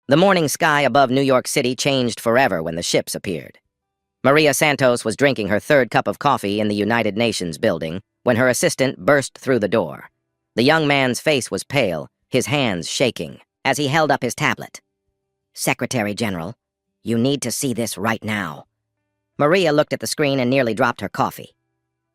The morning sky above New York City changed forever when the ships appeared. Maria Santos was drinking her third cup of coffee in the United Nations building when her assistant burst through the door. The young man's face was pale, his hands shaking, as he held up his tablet. "Secretary General, you need to see this right now." Maria looked at the screen and nearly dropped her coffee.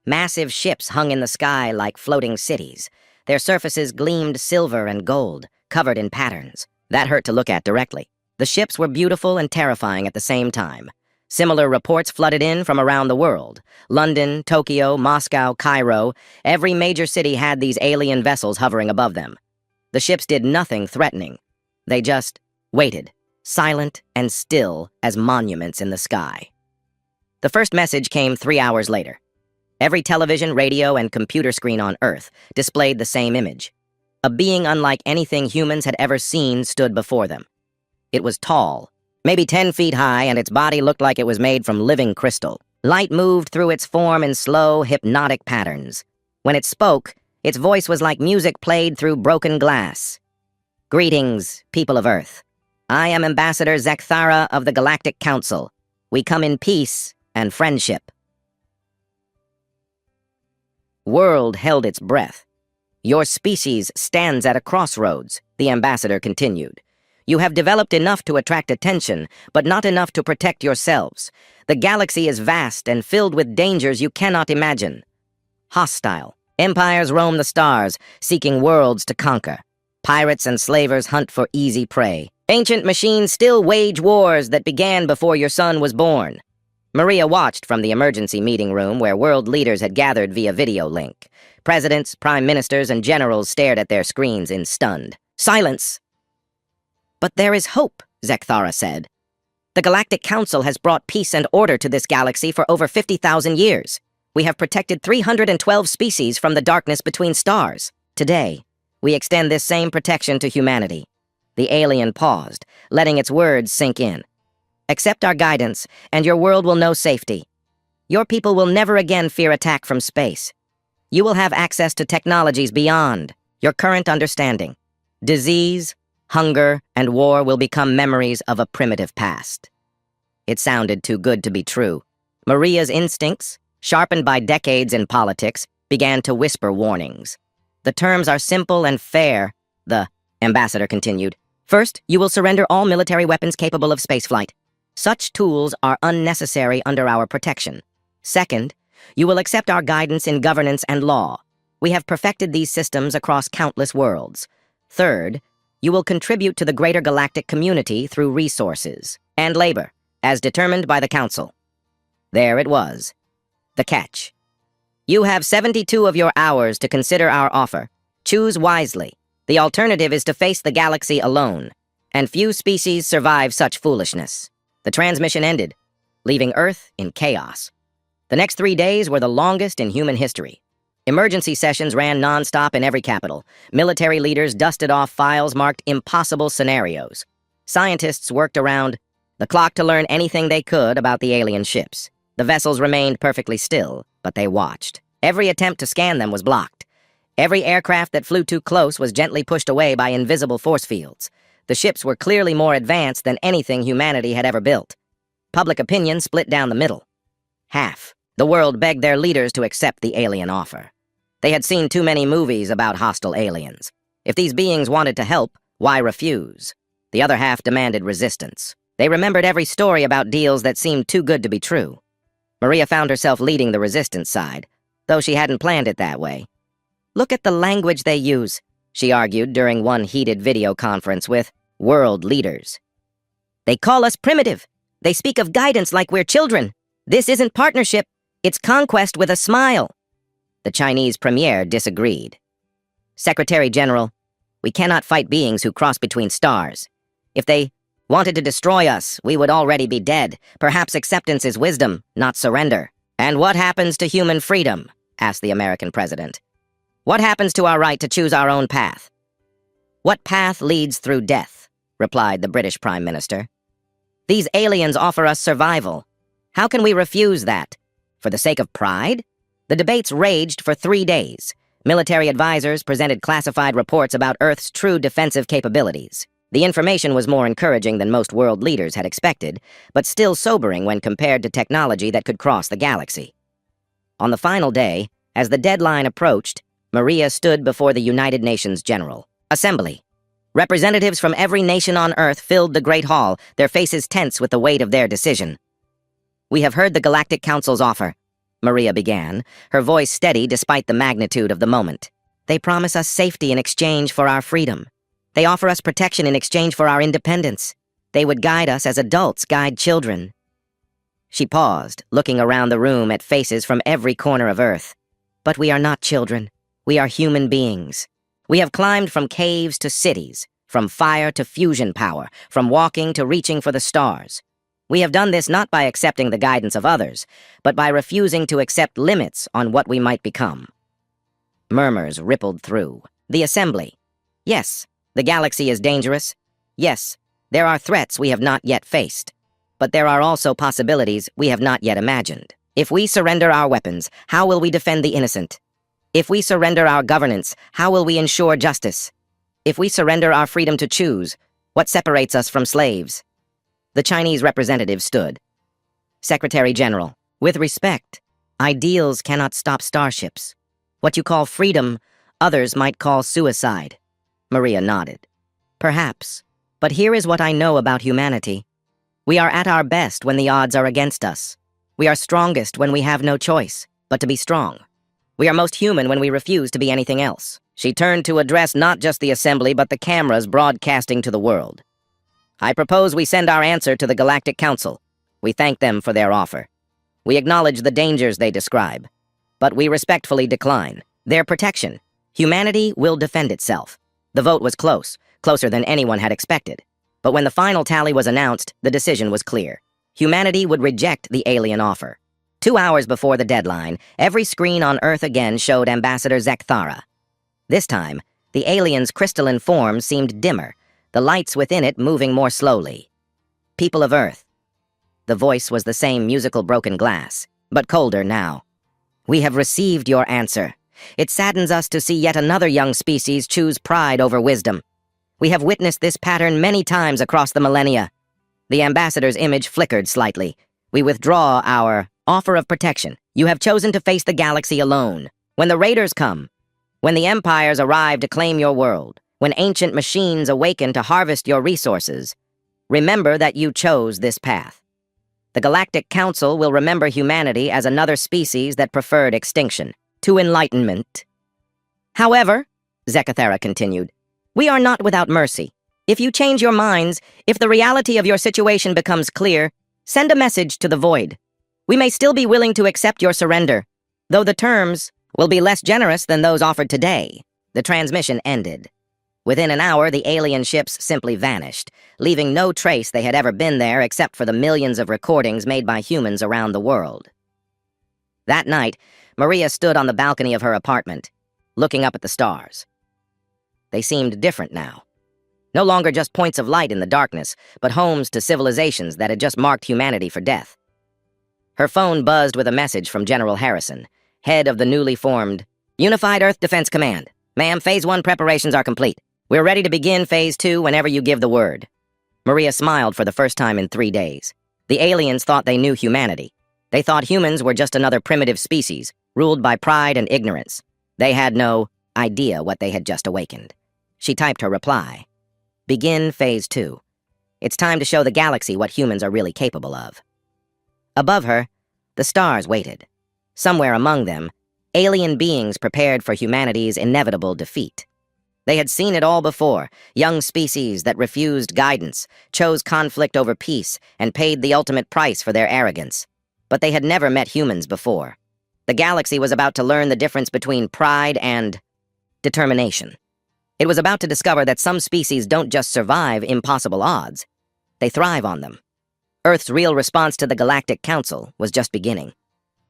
Massive ships hung in the sky like floating cities. Their surfaces gleamed silver and gold, covered in patterns. That hurt to look at directly. The ships were beautiful and terrifying at the same time. Similar reports flooded in from around the world. London, Tokyo, Moscow, Cairo, every major city had these alien vessels hovering above them. The ships did nothing threatening. They just waited, silent and still as monuments in the sky. The first message came 3 hours later. Every television, radio, and computer screen on Earth displayed the same image. A being unlike anything humans had ever seen stood before them. It was tall, maybe 10 feet high, and its body looked like it was made from living crystal. Light moved through its form in slow, hypnotic patterns. When it spoke, its voice was like music played through broken glass. "Greetings, people of Earth. I am Ambassador Zekthara of the Galactic Council. We come in peace and friendship." World held its breath. "Your species stands at a crossroads," the ambassador continued. "You have developed enough to attract attention, but not enough to protect yourselves. The galaxy is vast and filled with dangers you cannot imagine. Hostile. Empires roam the stars, seeking worlds to conquer. Pirates and slavers hunt for easy prey. Ancient machines still wage wars that began before your son was born." Maria watched from the emergency meeting room where world leaders had gathered via video link. Presidents, prime ministers, and generals stared at their screens in stunned silence. "But there is hope," Zekthara said. "The Galactic Council has brought peace and order to this galaxy for over 50,000 years. We have protected 312 species from the darkness between stars. Today, we extend this same protection to humanity." The alien paused, letting its words sink in. "Accept our guidance, and your world will know safety. Your people will never again fear attack from space. You will have access to technologies beyond your current understanding. Disease, hunger, and war will become memories of a primitive past." It sounded too good to be true. Maria's instincts, sharpened by decades in politics, began to whisper warnings. "The terms are simple and fair," the ambassador continued. "First, you will surrender all military weapons capable of spaceflight. Such tools are unnecessary under our protection. Second, you will accept our guidance in governance and law. We have perfected these systems across countless worlds. Third, you will contribute to the greater galactic community through resources and labor, as determined by the Council." There it was. The catch. "You have 72 of your hours to consider our offer. Choose wisely. The alternative is to face the galaxy alone, and few species survive such foolishness." The transmission ended, leaving Earth in chaos. The next 3 days were the longest in human history. Emergency sessions ran non-stop in every capital. Military leaders dusted off files marked impossible scenarios. Scientists worked around the clock to learn anything they could about the alien ships. The vessels remained perfectly still, but they watched. Every attempt to scan them was blocked. Every aircraft that flew too close was gently pushed away by invisible force fields. The ships were clearly more advanced than anything humanity had ever built. Public opinion split down the middle. Half. The world begged their leaders to accept the alien offer. They had seen too many movies about hostile aliens. If these beings wanted to help, why refuse? The other half demanded resistance. They remembered every story about deals that seemed too good to be true. Maria found herself leading the resistance side, though she hadn't planned it that way. "Look at the language they use," she argued during one heated video conference with world leaders. "They call us primitive. They speak of guidance like we're children. This isn't partnership, it's conquest with a smile." The Chinese premier disagreed. "Secretary General, we cannot fight beings who cross between stars. If they wanted to destroy us, we would already be dead. Perhaps acceptance is wisdom, not surrender." "And what happens to human freedom?" asked the American president. "What happens to our right to choose our own path?" "What path leads through death?" replied the British Prime Minister. "These aliens offer us survival. How can we refuse that? For the sake of pride?" The debates raged for 3 days. Military advisors presented classified reports about Earth's true defensive capabilities. The information was more encouraging than most world leaders had expected, but still sobering when compared to technology that could cross the galaxy. On the final day, as the deadline approached, Maria stood before the United Nations General Assembly. Representatives from every nation on Earth filled the Great Hall, their faces tense with the weight of their decision. "We have heard the Galactic Council's offer," Maria began, her voice steady despite the magnitude of the moment. "They promise us safety in exchange for our freedom. They offer us protection in exchange for our independence. They would guide us as adults guide children." She paused, looking around the room at faces from every corner of Earth. "But we are not children. We are human beings. We have climbed from caves to cities, from fire to fusion power, from walking to reaching for the stars. We have done this not by accepting the guidance of others, but by refusing to accept limits on what we might become." Murmurs rippled through the assembly. Yes, the galaxy is dangerous. Yes, there are threats we have not yet faced. But there are also possibilities we have not yet imagined. If we surrender our weapons, how will we defend the innocent? If we surrender our governance, how will we ensure justice? If we surrender our freedom to choose, what separates us from slaves? The Chinese representative stood. "Secretary General, with respect, ideals cannot stop starships. What you call freedom, others might call suicide." Maria nodded. "Perhaps, but here is what I know about humanity. We are at our best when the odds are against us. We are strongest when we have no choice but to be strong. We are most human when we refuse to be anything else." She turned to address not just the assembly but the cameras broadcasting to the world. "I propose we send our answer to the Galactic Council. We thank them for their offer. We acknowledge the dangers they describe, but we respectfully decline their protection. Humanity will defend itself." The vote was close, closer than anyone had expected. But when the final tally was announced, the decision was clear. Humanity would reject the alien offer. 2 hours before the deadline, every screen on Earth again showed Ambassador Zekthara. This time, the alien's crystalline form seemed dimmer, the lights within it moving more slowly. "People of Earth." The voice was the same musical broken glass, but colder now. "We have received your answer. It saddens us to see yet another young species choose pride over wisdom. We have witnessed this pattern many times across the millennia." The ambassador's image flickered slightly. "We withdraw our offer of protection. You have chosen to face the galaxy alone. When the raiders come, when the empires arrive to claim your world, when ancient machines awaken to harvest your resources, remember that you chose this path. The Galactic Council will remember humanity as another species that preferred extinction to enlightenment. However," Zekthara continued, "we are not without mercy. If you change your minds, if the reality of your situation becomes clear, send a message to the void. We may still be willing to accept your surrender, though the terms will be less generous than those offered today." The transmission ended. Within an hour, the alien ships simply vanished, leaving no trace they had ever been there except for the millions of recordings made by humans around the world. That night, Maria stood on the balcony of her apartment, looking up at the stars. They seemed different now. No longer just points of light in the darkness, but homes to civilizations that had just marked humanity for death. Her phone buzzed with a message from General Harrison, head of the newly formed Unified Earth Defense Command. "Ma'am, Phase 1 preparations are complete. We're ready to begin Phase 2 whenever you give the word." Maria smiled for the first time in 3 days. The aliens thought they knew humanity. They thought humans were just another primitive species, ruled by pride and ignorance. They had no idea what they had just awakened. She typed her reply. "Begin Phase 2. It's time to show the galaxy what humans are really capable of." Above her, the stars waited. Somewhere among them, alien beings prepared for humanity's inevitable defeat. They had seen it all before, young species that refused guidance, chose conflict over peace, and paid the ultimate price for their arrogance. But they had never met humans before. The galaxy was about to learn the difference between pride and determination. It was about to discover that some species don't just survive impossible odds, they thrive on them. Earth's real response to the Galactic Council was just beginning.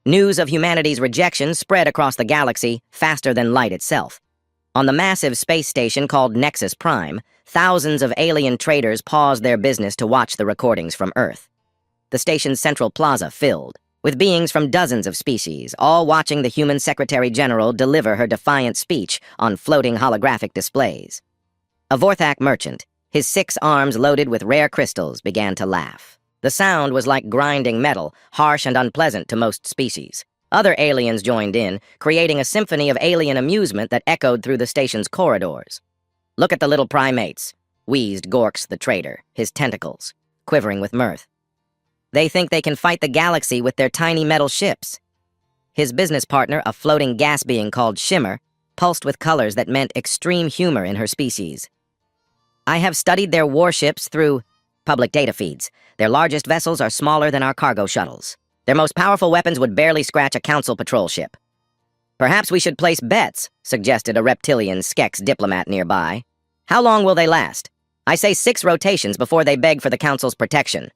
News of humanity's rejection spread across the galaxy faster than light itself. On the massive space station called Nexus Prime, thousands of alien traders paused their business to watch the recordings from Earth. The station's central plaza filled, with beings from dozens of species, all watching the human Secretary General deliver her defiant speech on floating holographic displays. A Vorthak merchant, His 6 arms loaded with rare crystals began to laugh. The sound was like grinding metal, harsh and unpleasant to most species. Other aliens joined in, creating a symphony of alien amusement that echoed through the station's corridors. "Look at the little primates," wheezed Gorks the traitor, his tentacles quivering with mirth. "They think they can fight the galaxy with their tiny metal ships." His business partner, a floating gas being called Shimmer, pulsed with colors that meant extreme humor in her species. "I have studied their warships through public data feeds. Their largest vessels are smaller than our cargo shuttles. Their most powerful weapons would barely scratch a council patrol ship." "Perhaps we should place bets," suggested a reptilian Skex diplomat nearby. "How long will they last?" "I say 6 rotations before they beg for the council's protection."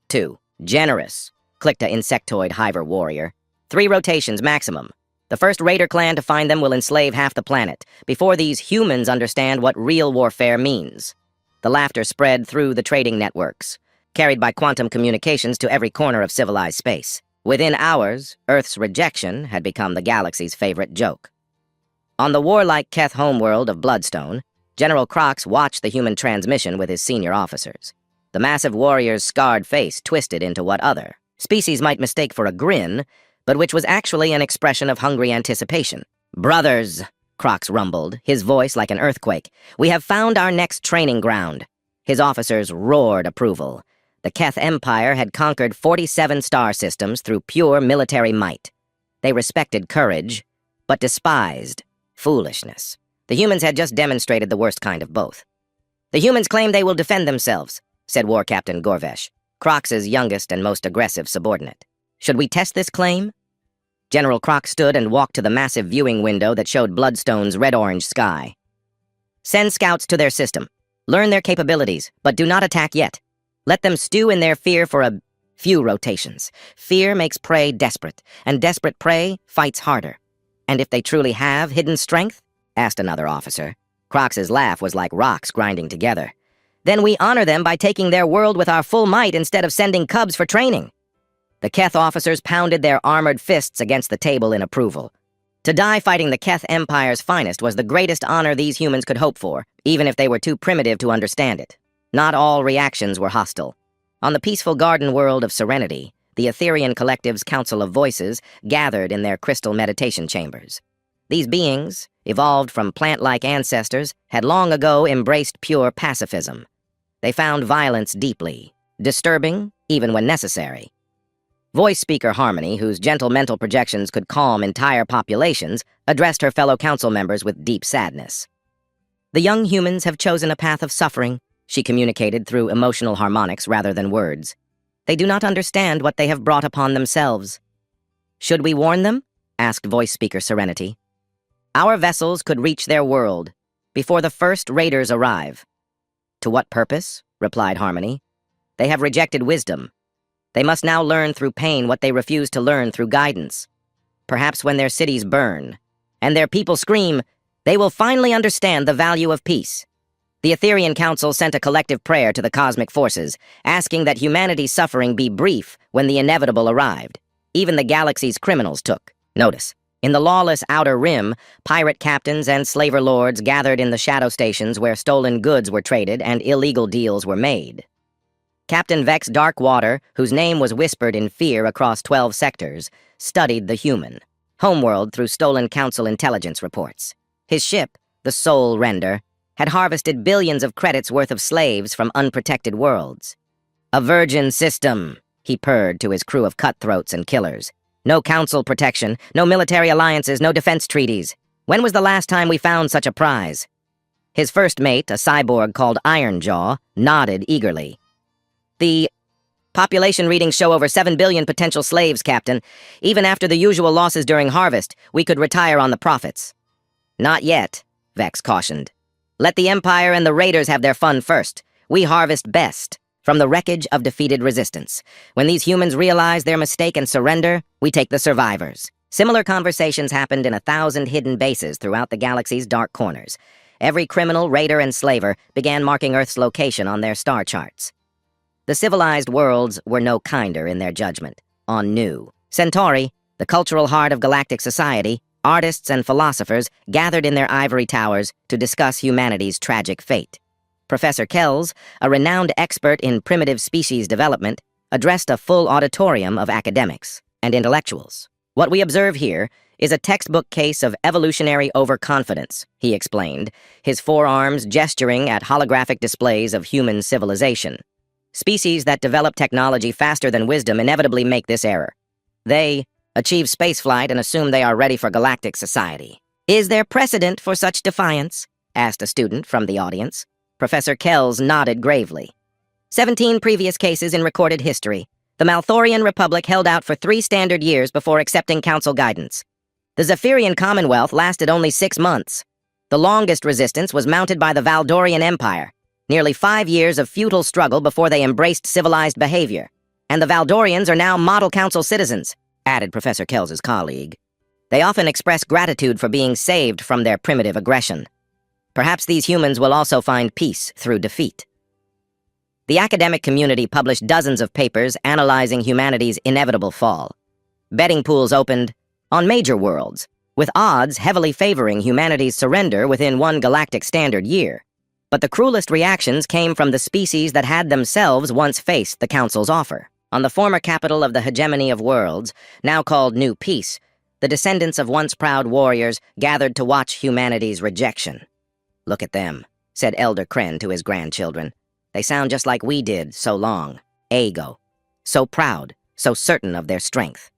"2. Generous," clicked a insectoid hiver warrior. 3 rotations maximum. The first raider clan to find them will enslave half the planet, before these humans understand what real warfare means. The laughter spread through the trading networks, carried by quantum communications to every corner of civilized space. Within hours, Earth's rejection had become the galaxy's favorite joke. On the warlike Keth homeworld of Bloodstone, General Crox watched the human transmission with his senior officers. The massive warrior's scarred face twisted into what other species might mistake for a grin, but which was actually an expression of hungry anticipation. "Brothers," Crox rumbled, his voice like an earthquake, "we have found our next training ground." His officers roared approval. The Keth Empire had conquered 47 star systems through pure military might. They respected courage, but despised foolishness. The humans had just demonstrated the worst kind of both. "The humans claim they will defend themselves," said War Captain Gorvesh, Crox's youngest and most aggressive subordinate. "Should we test this claim?" General Crox stood and walked to the massive viewing window that showed Bloodstone's red-orange sky. "Send scouts to their system. Learn their capabilities, but do not attack yet. Let them stew in their fear for a few rotations. Fear makes prey desperate, and desperate prey fights harder." "And if they truly have hidden strength?" asked another officer. Crox's laugh was like rocks grinding together. "Then we honor them by taking their world with our full might instead of sending cubs for training." The Keth officers pounded their armored fists against the table in approval. To die fighting the Keth Empire's finest was the greatest honor these humans could hope for, even if they were too primitive to understand it. Not all reactions were hostile. On the peaceful garden world of Serenity, the Etherean Collective's Council of Voices gathered in their crystal meditation chambers. These beings, evolved from plant-like ancestors, had long ago embraced pure pacifism. They found violence deeply disturbing, even when necessary. Voice speaker Harmony, whose gentle mental projections could calm entire populations, addressed her fellow council members with deep sadness. "The young humans have chosen a path of suffering," she communicated through emotional harmonics rather than words. "They do not understand what they have brought upon themselves." "Should we warn them?" asked voice speaker Serenity. "Our vessels could reach their world before the first raiders arrive." "To what purpose?" replied Harmony. "They have rejected wisdom. They must now learn through pain what they refuse to learn through guidance. Perhaps when their cities burn, and their people scream, they will finally understand the value of peace." The Etherean Council sent a collective prayer to the cosmic forces, asking that humanity's suffering be brief when the inevitable arrived. Even the galaxy's criminals took notice. In the lawless Outer Rim, pirate captains and slaver lords gathered in the shadow stations where stolen goods were traded and illegal deals were made. Captain Vex Darkwater, whose name was whispered in fear across 12 sectors, studied the human homeworld through stolen council intelligence reports. His ship, the Soul Render, had harvested billions of credits worth of slaves from unprotected worlds. "A virgin system," he purred to his crew of cutthroats and killers. "No council protection, no military alliances, no defense treaties. When was the last time we found such a prize?" His first mate, a cyborg called Ironjaw, nodded eagerly. "The population readings show over 7 billion potential slaves, Captain. Even after the usual losses during harvest, we could retire on the profits." "Not yet," Vex cautioned. "Let the Empire and the Raiders have their fun first. We harvest best from the wreckage of defeated resistance. When these humans realize their mistake and surrender, we take the survivors." Similar conversations happened in 1,000 hidden bases throughout the galaxy's dark corners. Every criminal, raider, and slaver began marking Earth's location on their star charts. The civilized worlds were no kinder in their judgment. On New Centauri, the cultural heart of galactic society, artists and philosophers gathered in their ivory towers to discuss humanity's tragic fate. Professor Kells, a renowned expert in primitive species development, addressed a full auditorium of academics and intellectuals. What we observe here is a textbook case of evolutionary overconfidence, he explained, his forearms gesturing at holographic displays of human civilization. Species that develop technology faster than wisdom inevitably make this error. They achieve spaceflight and assume they are ready for galactic society. Is there precedent for such defiance? Asked a student from the audience. Professor Kells nodded gravely. 17 previous cases in recorded history. The Malthorian Republic held out for 3 standard years before accepting council guidance. The Zephyrian Commonwealth lasted only 6 months. The longest resistance was mounted by the Valdorian Empire. Nearly 5 years of futile struggle before they embraced civilized behavior. And the Valdorians are now model council citizens, added Professor Kells's colleague. They often express gratitude for being saved from their primitive aggression. Perhaps these humans will also find peace through defeat. The academic community published dozens of papers analyzing humanity's inevitable fall. Betting pools opened on major worlds, with odds heavily favoring humanity's surrender within 1 galactic standard year. But the cruelest reactions came from the species that had themselves once faced the Council's offer. On the former capital of the hegemony of worlds, now called New Peace, the descendants of once proud warriors gathered to watch humanity's rejection. "Look at them," said Elder Kren to his grandchildren. "They sound just like we did so long. Ego. So proud, so certain of their strength."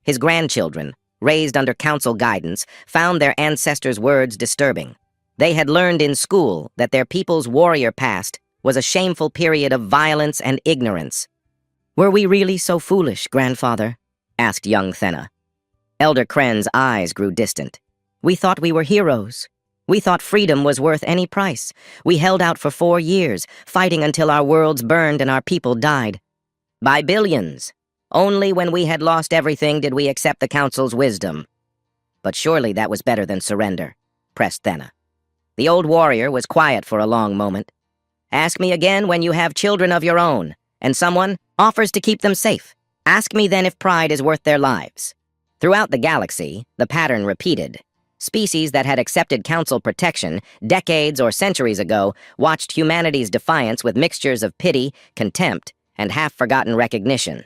His grandchildren, raised under council guidance, found their ancestors' words disturbing. They had learned in school that their people's warrior past was a shameful period of violence and ignorance. "Were we really so foolish, grandfather?" asked young Thenna. Elder Kren's eyes grew distant. "We thought we were heroes. We thought freedom was worth any price. We held out for 4 years, fighting until our worlds burned and our people died. By billions. Only when we had lost everything did we accept the Council's wisdom." "But surely that was better than surrender," pressed Thenna. The old warrior was quiet for a long moment. "Ask me again when you have children of your own, and someone offers to keep them safe. Ask me then if pride is worth their lives." Throughout the galaxy, the pattern repeated. Species that had accepted council protection decades or centuries ago watched humanity's defiance with mixtures of pity, contempt, and half-forgotten recognition.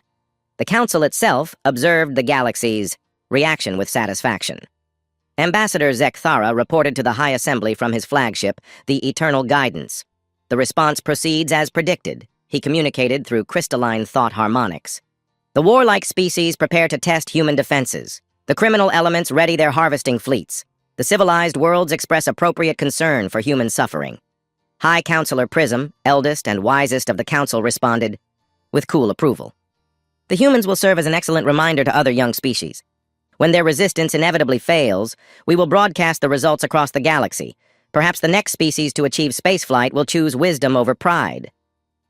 The council itself observed the galaxy's reaction with satisfaction. Ambassador Zekthara reported to the High Assembly from his flagship, the Eternal Guidance. The response proceeds as predicted. He communicated through crystalline thought harmonics. The warlike species prepare to test human defenses. The criminal elements ready their harvesting fleets. The civilized worlds express appropriate concern for human suffering. High Counselor Prism, eldest and wisest of the council, responded with cool approval. The humans will serve as an excellent reminder to other young species. When their resistance inevitably fails, we will broadcast the results across the galaxy. Perhaps the next species to achieve spaceflight will choose wisdom over pride.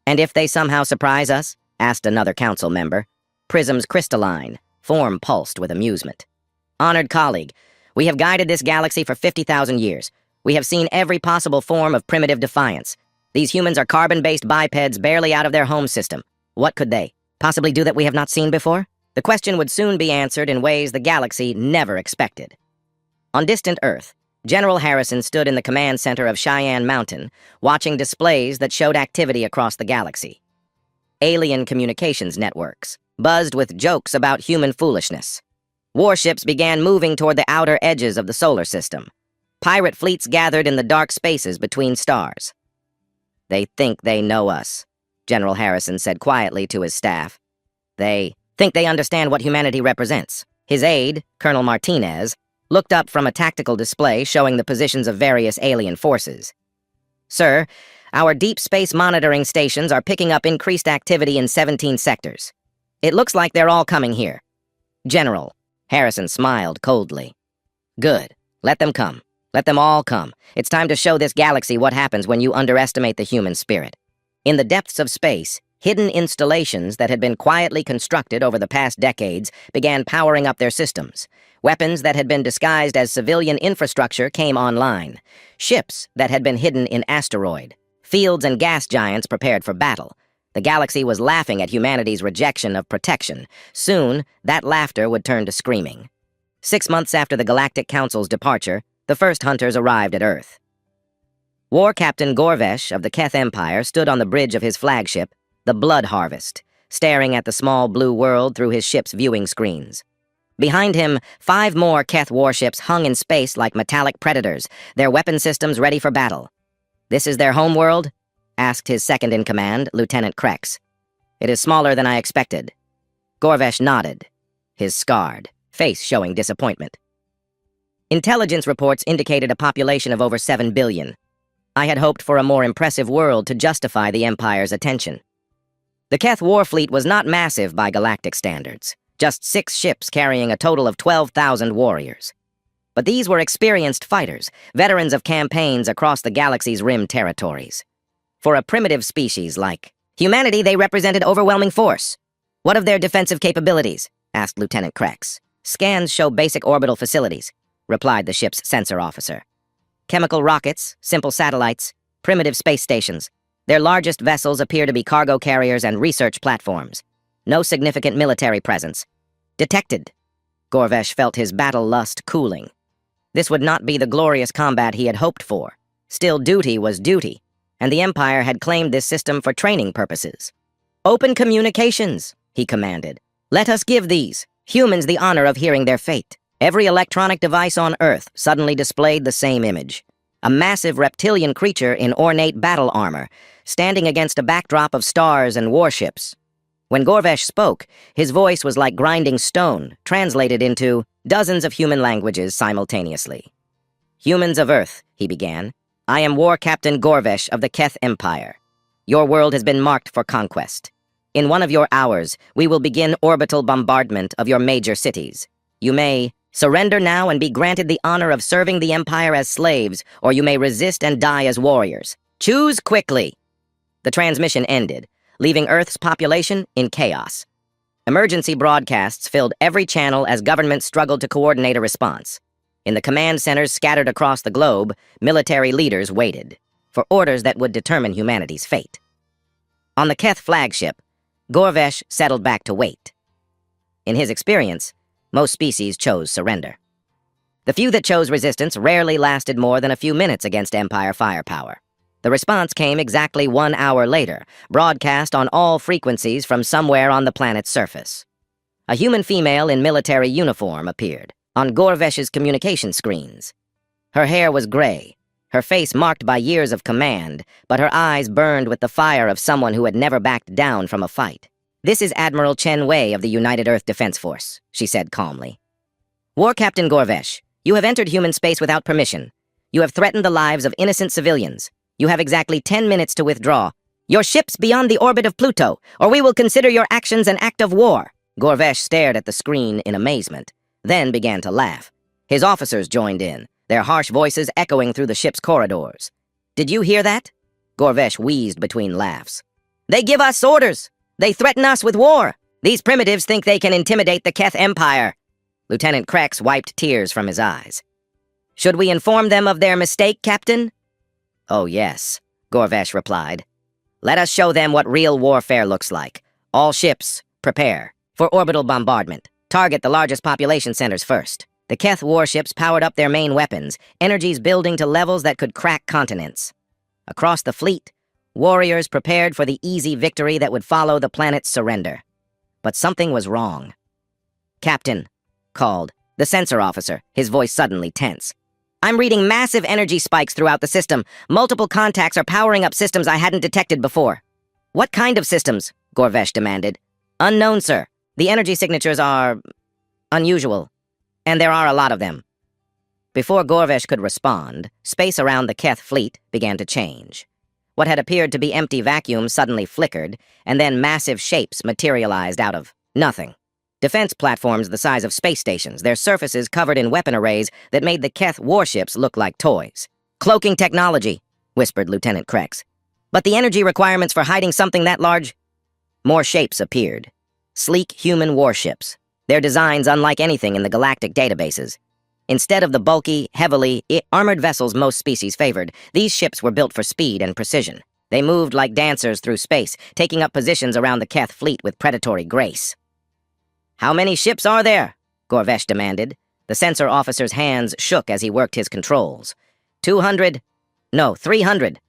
"And if they somehow surprise us?" asked another council member. Prism's crystalline form pulsed with amusement. "Honored colleague, we have guided this galaxy for 50,000 years. We have seen every possible form of primitive defiance. These humans are carbon-based bipeds barely out of their home system. What could they possibly do that we have not seen before?" The question would soon be answered in ways the galaxy never expected. On distant Earth, General Harrison stood in the command center of Cheyenne Mountain, watching displays that showed activity across the galaxy. Alien communications networks buzzed with jokes about human foolishness. Warships began moving toward the outer edges of the solar system. Pirate fleets gathered in the dark spaces between stars. "They think they know us," General Harrison said quietly to his staff. "They think they understand what humanity represents." His aide, Colonel Martinez, looked up from a tactical display showing the positions of various alien forces. "Sir, our deep space monitoring stations are picking up increased activity in 17 sectors. It looks like they're all coming here." "General," Harrison smiled coldly. "Good. Let them come. Let them all come. It's time to show this galaxy what happens when you underestimate the human spirit." In the depths of space, hidden installations that had been quietly constructed over the past decades began powering up their systems. Weapons that had been disguised as civilian infrastructure came online. Ships that had been hidden in asteroid. Fields and gas giants prepared for battle. The galaxy was laughing at humanity's rejection of protection. Soon, that laughter would turn to screaming. 6 months after the Galactic Council's departure, the first hunters arrived at Earth. War Captain Gorvesh of the Keth Empire stood on the bridge of his flagship, the Blood Harvest, staring at the small blue world through his ship's viewing screens. Behind him, 5 more Keth warships hung in space like metallic predators, their weapon systems ready for battle. "This is their homeworld?" asked his second-in-command, Lieutenant Krex. "It is smaller than I expected." Gorvesh nodded, his scarred face showing disappointment. Intelligence reports indicated a population of over 7 billion. I had hoped for a more impressive world to justify the Empire's attention. The Keth war fleet was not massive by galactic standards, just 6 ships carrying a total of 12,000 warriors. But these were experienced fighters, veterans of campaigns across the galaxy's rim territories. For a primitive species like humanity, they represented overwhelming force. "What of their defensive capabilities?" asked Lieutenant Krex. "Scans show basic orbital facilities," replied the ship's sensor officer. "Chemical rockets, simple satellites, primitive space stations. Their largest vessels appear to be cargo carriers and research platforms. No significant military presence. Detected." Gorvesh felt his battle lust cooling. This would not be the glorious combat he had hoped for. Still, duty was duty, and the Empire had claimed this system for training purposes. "Open communications," he commanded. "Let us give these humans the honor of hearing their fate." Every electronic device on Earth suddenly displayed the same image. A massive reptilian creature in ornate battle armor, standing against a backdrop of stars and warships. When Gorvesh spoke, his voice was like grinding stone, translated into dozens of human languages simultaneously. "Humans of Earth," he began, "I am War Captain Gorvesh of the Keth Empire. Your world has been marked for conquest. In 1 of your hours, we will begin orbital bombardment of your major cities. You may surrender now and be granted the honor of serving the Empire as slaves, or you may resist and die as warriors. Choose quickly." The transmission ended, leaving Earth's population in chaos. Emergency broadcasts filled every channel as governments struggled to coordinate a response. In the command centers scattered across the globe, military leaders waited for orders that would determine humanity's fate. On the Keth flagship, Gorvesh settled back to wait. In his experience, most species chose surrender. The few that chose resistance rarely lasted more than a few minutes against Empire firepower. The response came exactly 1 hour later, broadcast on all frequencies from somewhere on the planet's surface. A human female in military uniform appeared on Gorvesh's communication screens. Her hair was gray, her face marked by years of command, but her eyes burned with the fire of someone who had never backed down from a fight. "This is Admiral Chen Wei of the United Earth Defense Force," she said calmly. "War Captain Gorvesh, you have entered human space without permission. You have threatened the lives of innocent civilians. You have exactly 10 minutes to withdraw. Your ship's beyond the orbit of Pluto, or we will consider your actions an act of war." Gorvesh stared at the screen in amazement, then began to laugh. His officers joined in, their harsh voices echoing through the ship's corridors. "Did you hear that?" Gorvesh wheezed between laughs. "They give us orders! They threaten us with war! These primitives think they can intimidate the Keth Empire!" Lieutenant Krex wiped tears from his eyes. "Should we inform them of their mistake, Captain?" "Oh, yes," Gorvesh replied. "Let us show them what real warfare looks like. All ships, prepare for orbital bombardment. Target the largest population centers first." The Keth warships powered up their main weapons, energies building to levels that could crack continents. Across the fleet, warriors prepared for the easy victory that would follow the planet's surrender. But something was wrong. "Captain," called the sensor officer, his voice suddenly tense. "I'm reading massive energy spikes throughout the system. Multiple contacts are powering up systems I hadn't detected before." "What kind of systems?" Gorvesh demanded. "Unknown, sir. The energy signatures are unusual, and there are a lot of them." Before Gorvesh could respond, space around the Keth fleet began to change. What had appeared to be empty vacuums suddenly flickered, and then massive shapes materialized out of nothing. Defense platforms the size of space stations, their surfaces covered in weapon arrays that made the Keth warships look like toys. "Cloaking technology," whispered Lieutenant Krex. "But the energy requirements for hiding something that large?" More shapes appeared. Sleek human warships, their designs unlike anything in the galactic databases. Instead of the bulky, heavily armored vessels most species favored, these ships were built for speed and precision. They moved like dancers through space, taking up positions around the Keth fleet with predatory grace. "How many ships are there?" Gorvesh demanded. The sensor officer's hands shook as he worked his controls. 200. No, 300.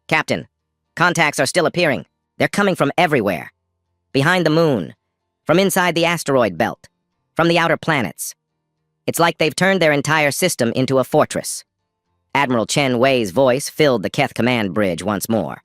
Captain, contacts are still appearing. They're coming from everywhere. Behind the moon, from inside the asteroid belt, from the outer planets. It's like they've turned their entire system into a fortress. Admiral Chen Wei's voice filled the Keth command bridge once more.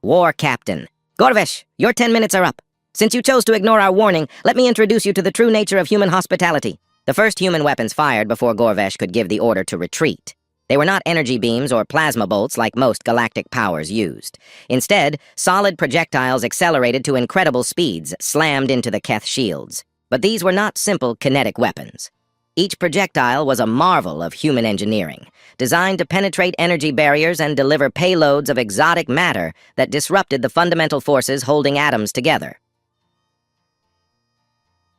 War Captain. Gorvesh, your 10 minutes are up. Since you chose to ignore our warning, let me introduce you to the true nature of human hospitality. The first human weapons fired before Gorvesh could give the order to retreat. They were not energy beams or plasma bolts like most galactic powers used. Instead, solid projectiles accelerated to incredible speeds, slammed into the Keth shields. But these were not simple kinetic weapons. Each projectile was a marvel of human engineering, designed to penetrate energy barriers and deliver payloads of exotic matter that disrupted the fundamental forces holding atoms together.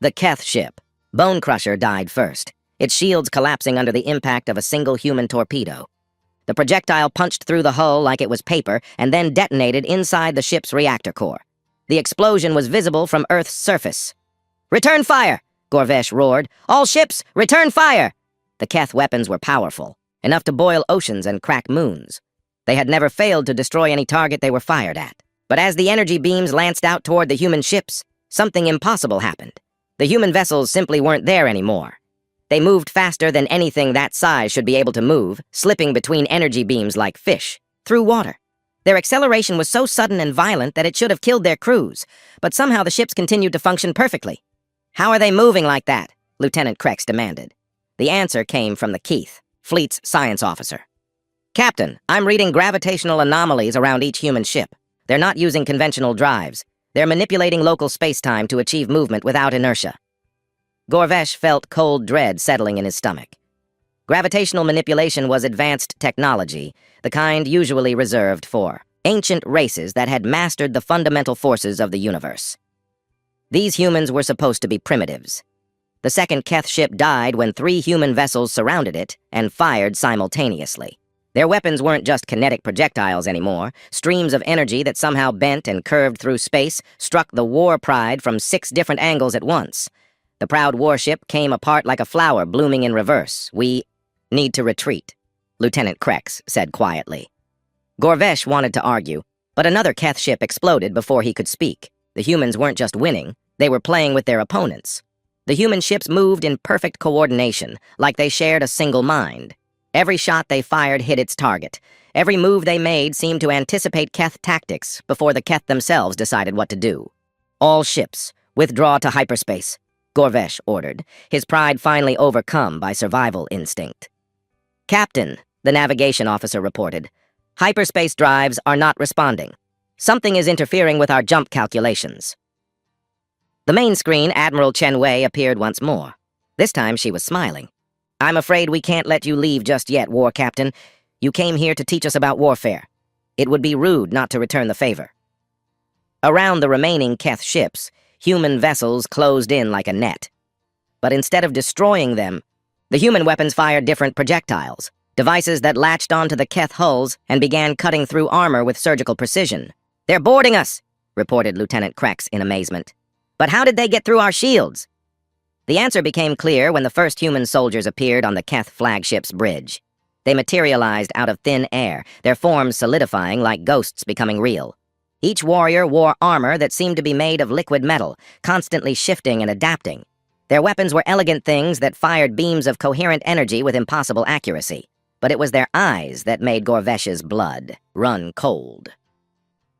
The Keth ship, Bone Crusher, died first, its shields collapsing under the impact of a single human torpedo. The projectile punched through the hull like it was paper and then detonated inside the ship's reactor core. The explosion was visible from Earth's surface. "Return fire!" Gorvesh roared. "All ships, return fire!" The Keth weapons were powerful, enough to boil oceans and crack moons. They had never failed to destroy any target they were fired at. But as the energy beams lanced out toward the human ships, something impossible happened. The human vessels simply weren't there anymore. They moved faster than anything that size should be able to move, slipping between energy beams like fish, through water. Their acceleration was so sudden and violent that it should have killed their crews, but somehow the ships continued to function perfectly. "How are they moving like that?" Lieutenant Krex demanded. The answer came from the Keith, Fleet's science officer. "Captain, I'm reading gravitational anomalies around each human ship. They're not using conventional drives. They're manipulating local space-time to achieve movement without inertia." Gorvesh felt cold dread settling in his stomach. Gravitational manipulation was advanced technology, the kind usually reserved for ancient races that had mastered the fundamental forces of the universe. These humans were supposed to be primitives. The second Keth ship died when 3 human vessels surrounded it and fired simultaneously. Their weapons weren't just kinetic projectiles anymore. Streams of energy that somehow bent and curved through space struck the War Pride from 6 different angles at once. The proud warship came apart like a flower blooming in reverse. "We need to retreat," Lieutenant Krex said quietly. Gorvesh wanted to argue, but another Keth ship exploded before he could speak. The humans weren't just winning, they were playing with their opponents. The human ships moved in perfect coordination, like they shared a single mind. Every shot they fired hit its target. Every move they made seemed to anticipate Keth tactics before the Keth themselves decided what to do. "All ships, withdraw to hyperspace," Gorvesh ordered, his pride finally overcome by survival instinct. "Captain," the navigation officer reported, "hyperspace drives are not responding. Something is interfering with our jump calculations." The main screen, Admiral Chen Wei, appeared once more. This time she was smiling. "I'm afraid we can't let you leave just yet, War Captain. You came here to teach us about warfare. It would be rude not to return the favor." Around the remaining Keth ships, human vessels closed in like a net. But instead of destroying them, the human weapons fired different projectiles, devices that latched onto the Keth hulls and began cutting through armor with surgical precision. "They're boarding us," reported Lieutenant Krex in amazement. "But how did they get through our shields?" The answer became clear when the first human soldiers appeared on the Keth flagship's bridge. They materialized out of thin air, their forms solidifying like ghosts becoming real. Each warrior wore armor that seemed to be made of liquid metal, constantly shifting and adapting. Their weapons were elegant things that fired beams of coherent energy with impossible accuracy. But it was their eyes that made Gorvesh's blood run cold.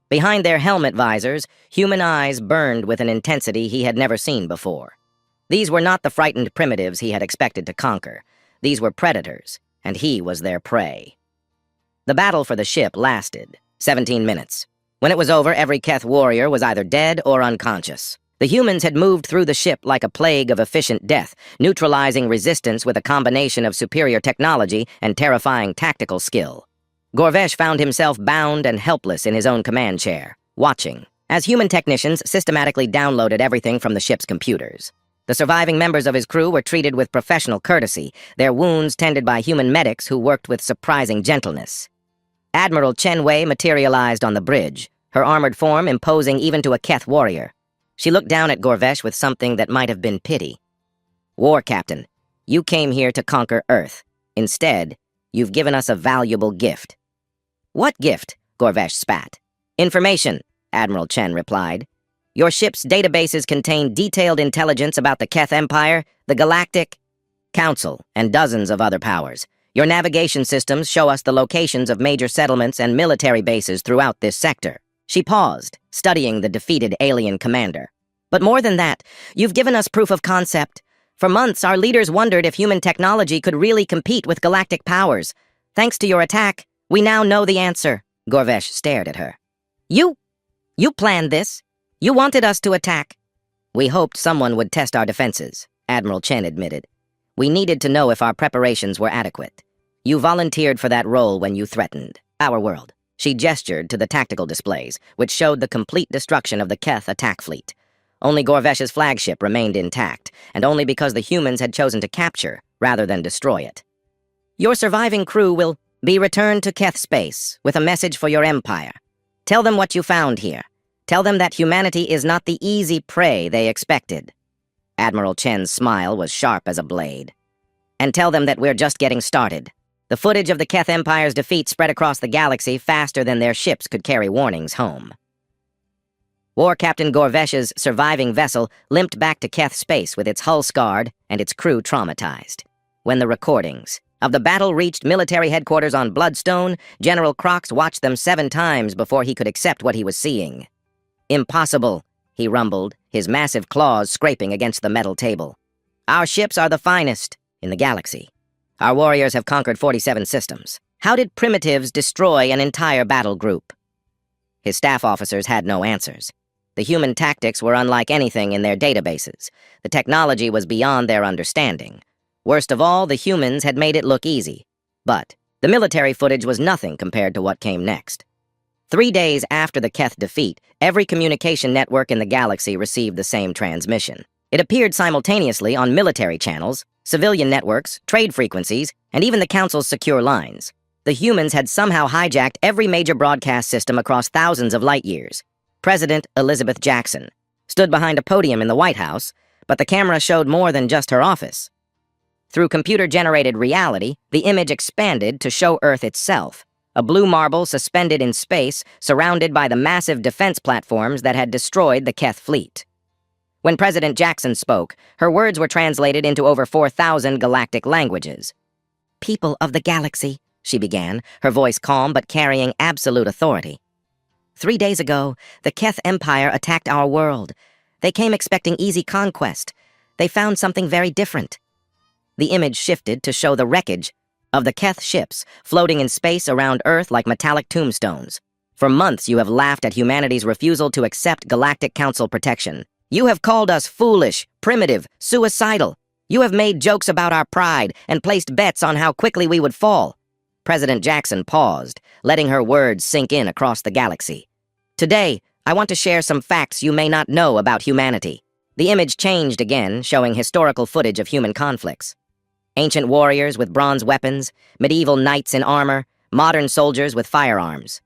Behind their helmet visors, human eyes burned with an intensity he had never seen before. These were not the frightened primitives he had expected to conquer. These were predators, and he was their prey. The battle for the ship lasted 17 minutes. When it was over, every Keth warrior was either dead or unconscious. The humans had moved through the ship like a plague of efficient death, neutralizing resistance with a combination of superior technology and terrifying tactical skill. Gorvesh found himself bound and helpless in his own command chair, watching, as human technicians systematically downloaded everything from the ship's computers. The surviving members of his crew were treated with professional courtesy, their wounds tended by human medics who worked with surprising gentleness. Admiral Chen Wei materialized on the bridge, her armored form imposing even to a Keth warrior. She looked down at Gorvesh with something that might have been pity. "War Captain, you came here to conquer Earth. Instead, you've given us a valuable gift." What gift? Gorvesh spat. Information, Admiral Chen replied. Your ship's databases contain detailed intelligence about the Keth Empire, the Galactic Council, and dozens of other powers. Your navigation systems show us the locations of major settlements and military bases throughout this sector. She paused, studying the defeated alien commander. But more than that, you've given us proof of concept. For months, our leaders wondered if human technology could really compete with galactic powers. Thanks to your attack, we now know the answer. Gorvesh stared at her. You planned this? You wanted us to attack? We hoped someone would test our defenses, Admiral Chen admitted. We needed to know if our preparations were adequate. You volunteered for that role when you threatened our world. She gestured to the tactical displays, which showed the complete destruction of the Keth attack fleet. Only Gorvesh's flagship remained intact, and only because the humans had chosen to capture rather than destroy it. Your surviving crew will be returned to Keth space with a message for your empire. Tell them what you found here. Tell them that humanity is not the easy prey they expected. Admiral Chen's smile was sharp as a blade. And tell them that we're just getting started. The footage of the Keth Empire's defeat spread across the galaxy faster than their ships could carry warnings home. War Captain Gorvesh's surviving vessel limped back to Keth space with its hull scarred and its crew traumatized. When the recordings of the battle reached military headquarters on Bloodstone, General Crox watched them 7 times before he could accept what he was seeing. Impossible, he rumbled, his massive claws scraping against the metal table. Our ships are the finest in the galaxy. Our warriors have conquered 47 systems. How did primitives destroy an entire battle group? His staff officers had no answers. The human tactics were unlike anything in their databases. The technology was beyond their understanding. Worst of all, the humans had made it look easy. But the military footage was nothing compared to what came next. 3 days after the Keth defeat, every communication network in the galaxy received the same transmission. It appeared simultaneously on military channels, civilian networks, trade frequencies, and even the Council's secure lines. The humans had somehow hijacked every major broadcast system across thousands of light years. President Elizabeth Jackson stood behind a podium in the White House, but the camera showed more than just her office. Through computer-generated reality, the image expanded to show Earth itself, a blue marble suspended in space, surrounded by the massive defense platforms that had destroyed the Keth fleet. When President Jackson spoke, her words were translated into over 4,000 galactic languages. People of the galaxy, she began, her voice calm but carrying absolute authority. 3 days ago, the Keth Empire attacked our world. They came expecting easy conquest. They found something very different. The image shifted to show the wreckage of the Keth ships floating in space around Earth like metallic tombstones. For months you have laughed at humanity's refusal to accept Galactic Council protection. You have called us foolish, primitive, suicidal. You have made jokes about our pride and placed bets on how quickly we would fall. President Jackson paused, letting her words sink in across the galaxy. Today, I want to share some facts you may not know about humanity. The image changed again, showing historical footage of human conflicts. Ancient warriors with bronze weapons, medieval knights in armor, modern soldiers with firearms.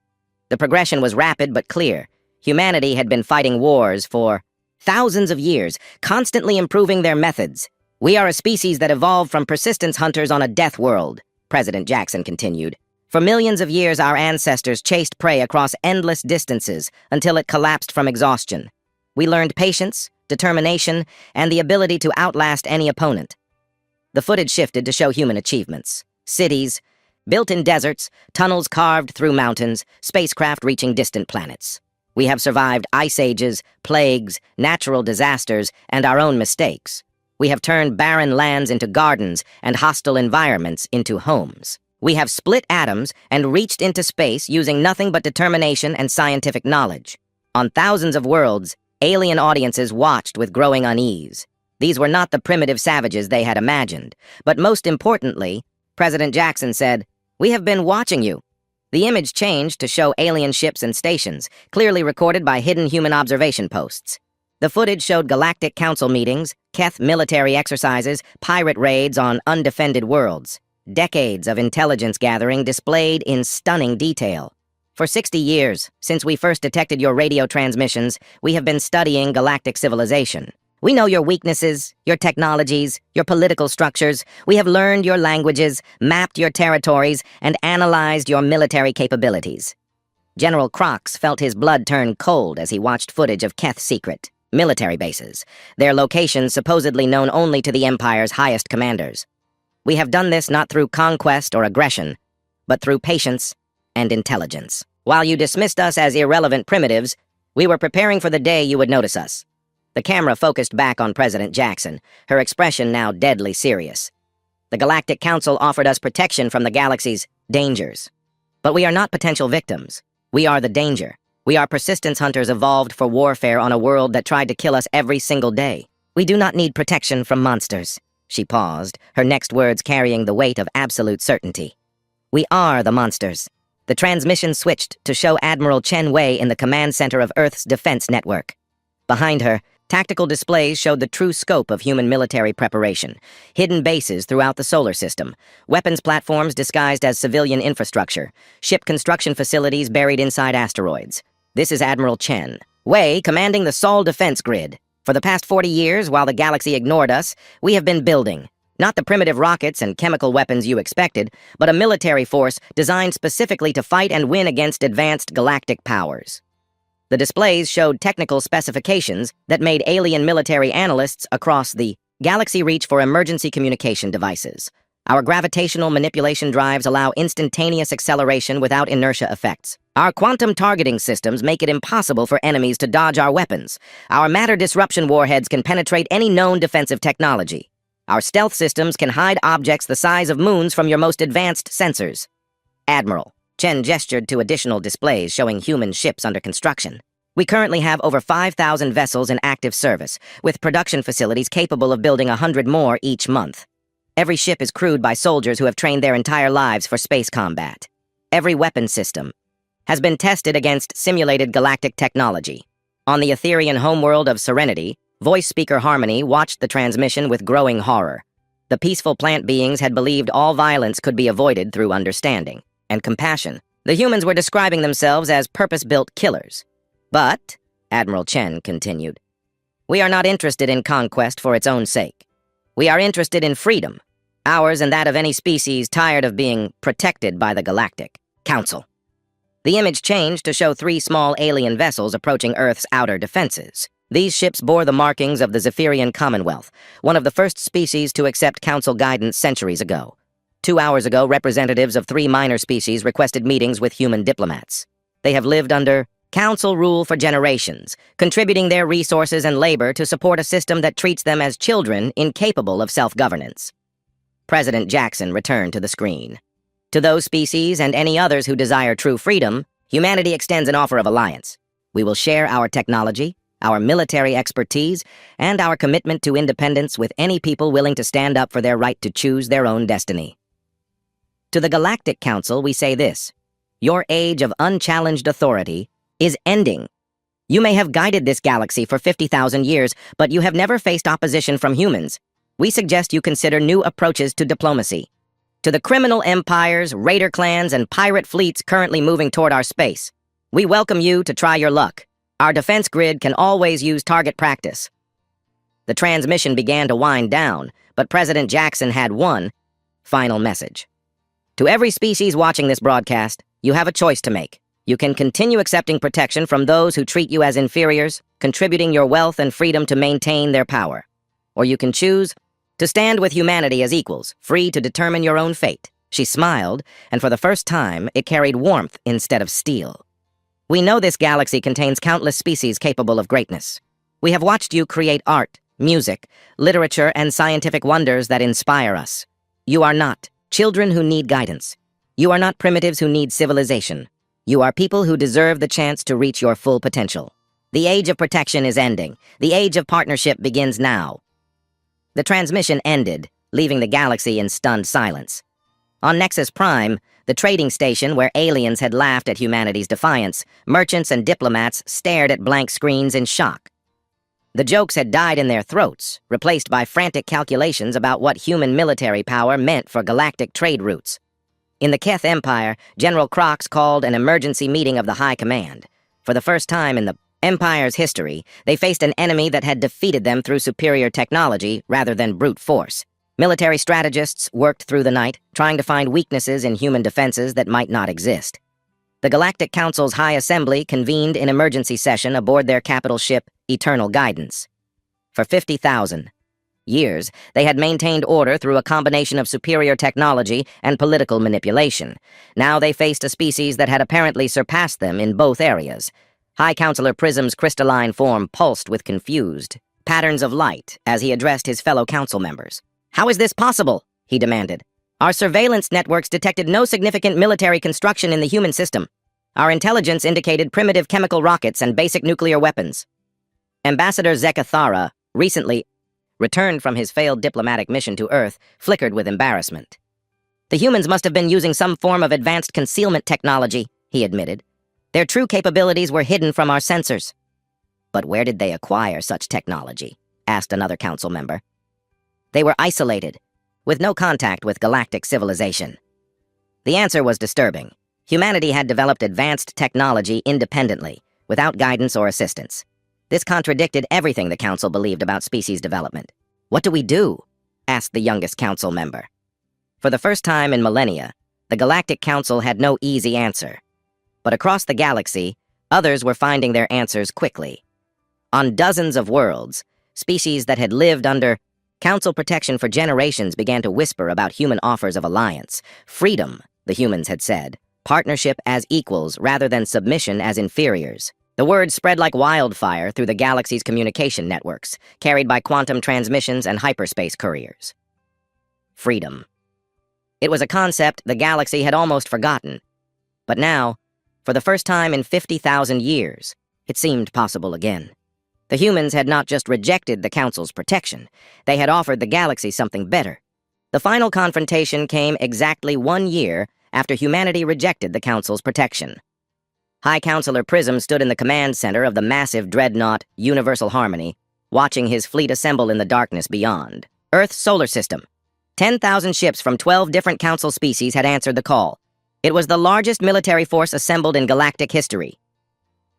The progression was rapid but clear. Humanity had been fighting wars for thousands of years, constantly improving their methods. We are a species that evolved from persistence hunters on a death world, President Jackson continued. For millions of years, our ancestors chased prey across endless distances until it collapsed from exhaustion. We learned patience, determination, and the ability to outlast any opponent. The footage shifted to show human achievements. Cities, built in deserts, tunnels carved through mountains, spacecraft reaching distant planets. We have survived ice ages, plagues, natural disasters, and our own mistakes. We have turned barren lands into gardens and hostile environments into homes. We have split atoms and reached into space using nothing but determination and scientific knowledge. On thousands of worlds, alien audiences watched with growing unease. These were not the primitive savages they had imagined. But most importantly, President Jackson said, "We have been watching you." The image changed to show alien ships and stations, clearly recorded by hidden human observation posts. The footage showed Galactic Council meetings, Keth military exercises, pirate raids on undefended worlds. Decades of intelligence gathering displayed in stunning detail. For 60 years, since we first detected your radio transmissions, we have been studying galactic civilization. We know your weaknesses, your technologies, your political structures. We have learned your languages, mapped your territories, and analyzed your military capabilities. General Crox felt his blood turn cold as he watched footage of Keth's secret military bases, their locations supposedly known only to the Empire's highest commanders. We have done this not through conquest or aggression, but through patience and intelligence. While you dismissed us as irrelevant primitives, we were preparing for the day you would notice us. The camera focused back on President Jackson, her expression now deadly serious. The Galactic Council offered us protection from the galaxy's dangers. But we are not potential victims. We are the danger. We are persistence hunters evolved for warfare on a world that tried to kill us every single day. We do not need protection from monsters. She paused, her next words carrying the weight of absolute certainty. We are the monsters. The transmission switched to show Admiral Chen Wei in the command center of Earth's defense network. Behind her, tactical displays showed the true scope of human military preparation. Hidden bases throughout the solar system, weapons platforms disguised as civilian infrastructure, ship construction facilities buried inside asteroids. This is Admiral Chen Wei commanding the Sol defense grid. For the past 40 years, while the galaxy ignored us, we have been building. Not the primitive rockets and chemical weapons you expected, but a military force designed specifically to fight and win against advanced galactic powers. The displays showed technical specifications that made alien military analysts across the galaxy reach for emergency communication devices. Our gravitational manipulation drives allow instantaneous acceleration without inertia effects. Our quantum targeting systems make it impossible for enemies to dodge our weapons. Our matter disruption warheads can penetrate any known defensive technology. Our stealth systems can hide objects the size of moons from your most advanced sensors. Admiral, Chen gestured to additional displays showing human ships under construction. We currently have over 5,000 vessels in active service, with production facilities capable of building 100 more each month. Every ship is crewed by soldiers who have trained their entire lives for space combat. Every weapon system has been tested against simulated galactic technology. On the Etherian homeworld of Serenity, voice speaker Harmony watched the transmission with growing horror. The peaceful plant beings had believed all violence could be avoided through understanding and compassion. The humans were describing themselves as purpose-built killers. But, Admiral Chen continued, we are not interested in conquest for its own sake. We are interested in freedom, ours and that of any species tired of being protected by the Galactic Council. The image changed to show 3 small alien vessels approaching Earth's outer defenses. These ships bore the markings of the Zephyrian Commonwealth, one of the first species to accept Council guidance centuries ago. 2 hours ago, representatives of 3 minor species requested meetings with human diplomats. They have lived under Council rule for generations, contributing their resources and labor to support a system that treats them as children incapable of self-governance. President Jackson returned to the screen. To those species and any others who desire true freedom, humanity extends an offer of alliance. We will share our technology, our military expertise, and our commitment to independence with any people willing to stand up for their right to choose their own destiny. To the Galactic Council, we say this: your age of unchallenged authority is ending. You may have guided this galaxy for 50,000 years, but you have never faced opposition from humans. We suggest you consider new approaches to diplomacy. To the criminal empires, raider clans, and pirate fleets currently moving toward our space, we welcome you to try your luck. Our defense grid can always use target practice. The transmission began to wind down, but President Jackson had one final message. To every species watching this broadcast, you have a choice to make. You can continue accepting protection from those who treat you as inferiors, contributing your wealth and freedom to maintain their power. Or you can choose to stand with humanity as equals, free to determine your own fate. She smiled, and for the first time, it carried warmth instead of steel. We know this galaxy contains countless species capable of greatness. We have watched you create art, music, literature, and scientific wonders that inspire us. You are not children who need guidance. You are not primitives who need civilization. You are people who deserve the chance to reach your full potential. The age of protection is ending. The age of partnership begins now. The transmission ended, leaving the galaxy in stunned silence. On Nexus Prime, the trading station where aliens had laughed at humanity's defiance, merchants and diplomats stared at blank screens in shock. The jokes had died in their throats, replaced by frantic calculations about what human military power meant for galactic trade routes. In the Keth Empire, General Crox called an emergency meeting of the High Command. For the first time in the Empire's history, they faced an enemy that had defeated them through superior technology rather than brute force. Military strategists worked through the night, trying to find weaknesses in human defenses that might not exist. The Galactic Council's High Assembly convened in emergency session aboard their capital ship, Eternal Guidance. For 50,000 years, they had maintained order through a combination of superior technology and political manipulation. Now they faced a species that had apparently surpassed them in both areas. High Counselor Prism's crystalline form pulsed with confused patterns of light as he addressed his fellow council members. "How is this possible?" he demanded. "Our surveillance networks detected no significant military construction in the human system. Our intelligence indicated primitive chemical rockets and basic nuclear weapons." Ambassador Zekathara, recently returned from his failed diplomatic mission to Earth, flickered with embarrassment. "The humans must have been using some form of advanced concealment technology," he admitted. "Their true capabilities were hidden from our sensors." "But where did they acquire such technology?" asked another council member. "They were isolated, with no contact with galactic civilization." The answer was disturbing. Humanity had developed advanced technology independently, without guidance or assistance. This contradicted everything the council believed about species development. "What do we do?" asked the youngest council member. For the first time in millennia, the Galactic Council had no easy answer. But across the galaxy, others were finding their answers quickly. On dozens of worlds, species that had lived under council protection for generations began to whisper about human offers of alliance. Freedom, the humans had said. Partnership as equals rather than submission as inferiors. The word spread like wildfire through the galaxy's communication networks, carried by quantum transmissions and hyperspace couriers. Freedom. It was a concept the galaxy had almost forgotten. But now, for the first time in 50,000 years, it seemed possible again. The humans had not just rejected the Council's protection, they had offered the galaxy something better. The final confrontation came exactly 1 year after humanity rejected the Council's protection. High Counselor Prism stood in the command center of the massive dreadnought Universal Harmony, watching his fleet assemble in the darkness beyond. Earth's solar system. 10,000 ships from 12 different Council species had answered the call. It was the largest military force assembled in galactic history.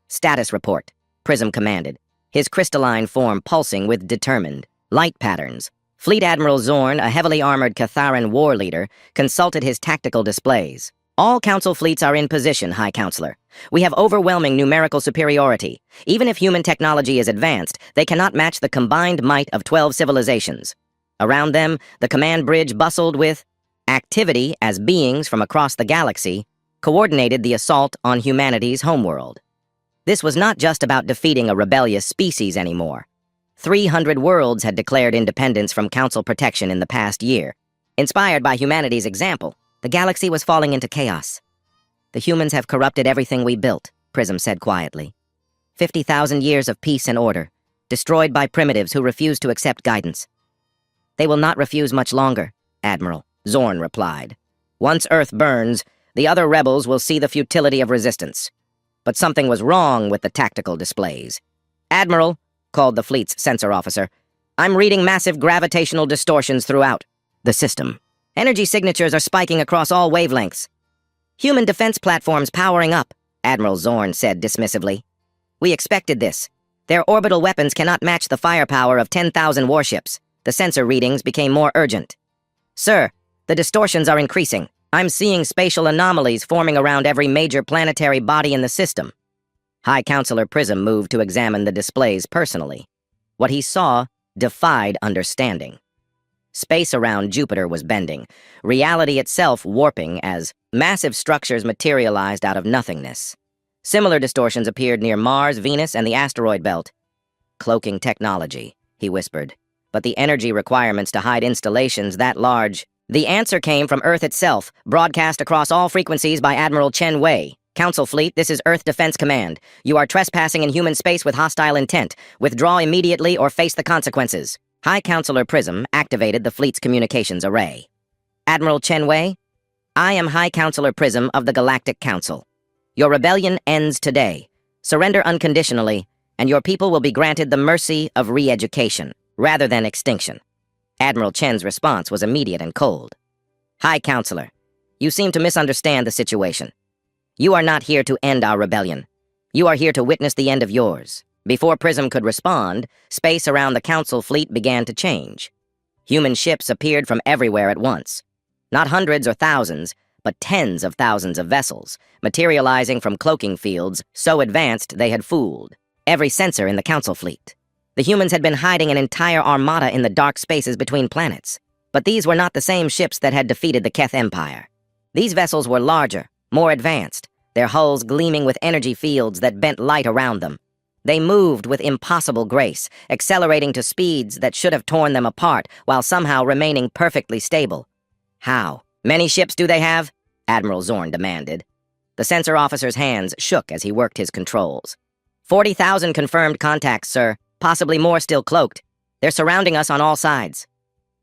"Status report," Prism commanded, his crystalline form pulsing with determined light patterns. Fleet Admiral Zorn, a heavily armored Catharan war leader, consulted his tactical displays. "All Council fleets are in position, High Counselor. We have overwhelming numerical superiority. Even if human technology is advanced, they cannot match the combined might of 12 civilizations." Around them, the command bridge bustled with activity as beings from across the galaxy coordinated the assault on humanity's homeworld. This was not just about defeating a rebellious species anymore. 300 worlds had declared independence from Council protection in the past year. Inspired by humanity's example, the galaxy was falling into chaos. "The humans have corrupted everything we built," Prism said quietly. 50,000 years of peace and order, destroyed by primitives who refused to accept guidance. "They will not refuse much longer," Admiral Zorn replied. "Once Earth burns, the other rebels will see the futility of resistance." But something was wrong with the tactical displays. "Admiral," called the fleet's sensor officer, "I'm reading massive gravitational distortions throughout the system. Energy signatures are spiking across all wavelengths." "Human defense platforms powering up," Admiral Zorn said dismissively. "We expected this. Their orbital weapons cannot match the firepower of 10,000 warships." The sensor readings became more urgent. "Sir, the distortions are increasing. I'm seeing spatial anomalies forming around every major planetary body in the system." High Counselor Prism moved to examine the displays personally. What he saw defied understanding. Space around Jupiter was bending, reality itself warping as massive structures materialized out of nothingness. Similar distortions appeared near Mars, Venus, and the asteroid belt. "Cloaking technology," he whispered. "But the energy requirements to hide installations that large..." The answer came from Earth itself, broadcast across all frequencies by Admiral Chen Wei. "Council Fleet, this is Earth Defense Command. You are trespassing in human space with hostile intent. Withdraw immediately or face the consequences." High Counselor Prism activated the fleet's communications array. "Admiral Chen Wei, I am High Counselor Prism of the Galactic Council. Your rebellion ends today. Surrender unconditionally, and your people will be granted the mercy of re-education, rather than extinction." Admiral Chen's response was immediate and cold. "High Counselor, you seem to misunderstand the situation. You are not here to end our rebellion. You are here to witness the end of yours. Before Prism could respond, space around the Council fleet began to change. Human ships appeared from everywhere at once. Not hundreds or thousands, but tens of thousands of vessels, materializing from cloaking fields so advanced they had fooled every sensor in the Council fleet. The humans had been hiding an entire armada in the dark spaces between planets. But these were not the same ships that had defeated the Keth Empire. These vessels were larger, more advanced, their hulls gleaming with energy fields that bent light around them. They moved with impossible grace, accelerating to speeds that should have torn them apart while somehow remaining perfectly stable. How? Many ships do they have? Admiral Zorn demanded. The sensor officer's hands shook as he worked his controls. 40,000 confirmed contacts, sir. Possibly more still cloaked. They're surrounding us on all sides.